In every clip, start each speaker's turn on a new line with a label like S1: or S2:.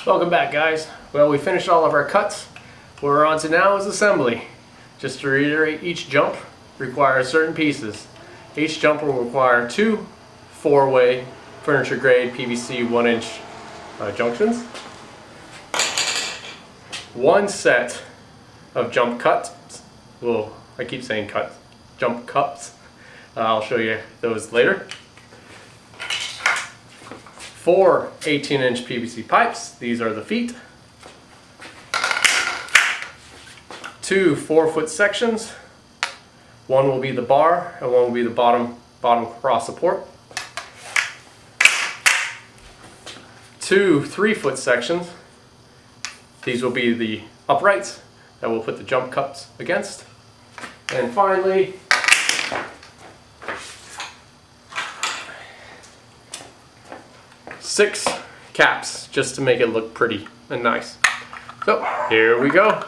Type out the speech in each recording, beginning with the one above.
S1: Welcome back, guys. Well, we finished all of our cuts. What we're on to now is assembly. Just to reiterate, each jump requires certain pieces. Each jump will require two 4-way furniture grade PVC 1-inch junctions, one set of jump cuts. Well, I keep saying cuts, jump cups. I'll show you those later. 4 18-inch PVC pipes. These are the feet. 2 4-foot sections. One will be the bar and one will be the bottom cross support. 2 3-foot sections. These will be the uprights that we'll put the jump cups against. And finally, six caps, just to make it look pretty and nice. So here we go.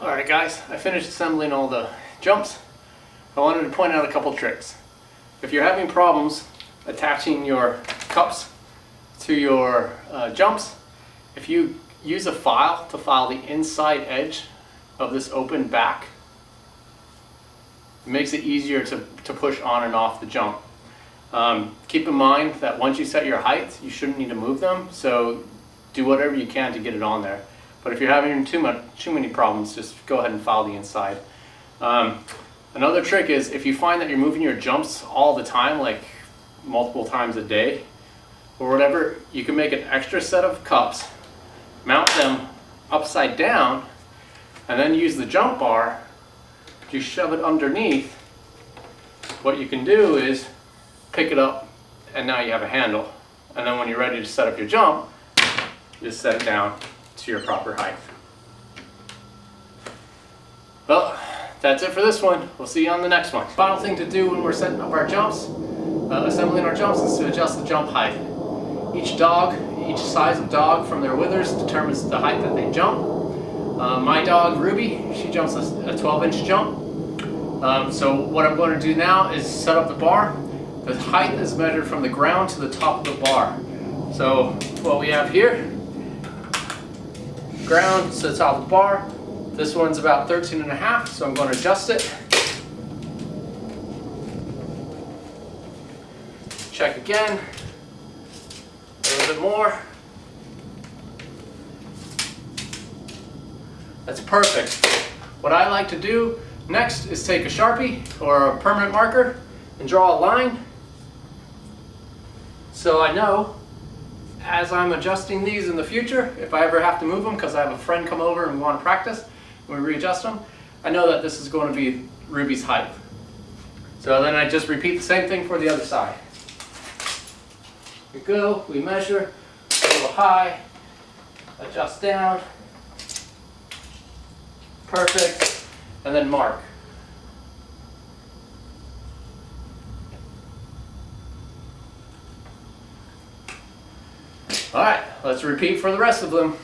S1: Alright guys, I finished assembling all the jumps. I wanted to point out a couple tricks. If you're having problems attaching your cups to your jumps, if you use a file to file the inside edge of this open back, it makes it easier to push on and off the jump. Keep in mind that once you set your height, you shouldn't need to move them, so do whatever you can to get it on there. But if you're having too many problems, just go ahead and file the inside. Another trick is if you find that you're moving your jumps all the time, like multiple times a day or whatever, you can make an extra set of cups, mount them upside down, and then use the jump bar to shove it underneath. What you can do is pick it up, and now you have a handle. And then when you're ready to set up your jump, just set it down to your proper height. Well, that's it for this one. We'll see you on the next one. Final thing to do when we're setting up our jumps, assembling our jumps, is to adjust the jump height. Each size of dog from their withers determines the height that they jump. My dog Ruby, she jumps a 12-inch jump. So what I'm going to do now is set up the bar. The height is measured from the ground to the top of the bar. So what we have here, ground to the top of the bar. This one's about 13.5, so I'm going to adjust it. Check again. A little bit more. That's perfect. What I like to do next is take a Sharpie or a permanent marker and draw a line, so I know as I'm adjusting these in the future, if I ever have to move them because I have a friend come over and we want to practice, and we readjust them, I know that this is going to be Ruby's height. So then I just repeat the same thing for the other side. We go, we measure, a little high, adjust down, perfect, and then mark. Alright, let's repeat for the rest of them.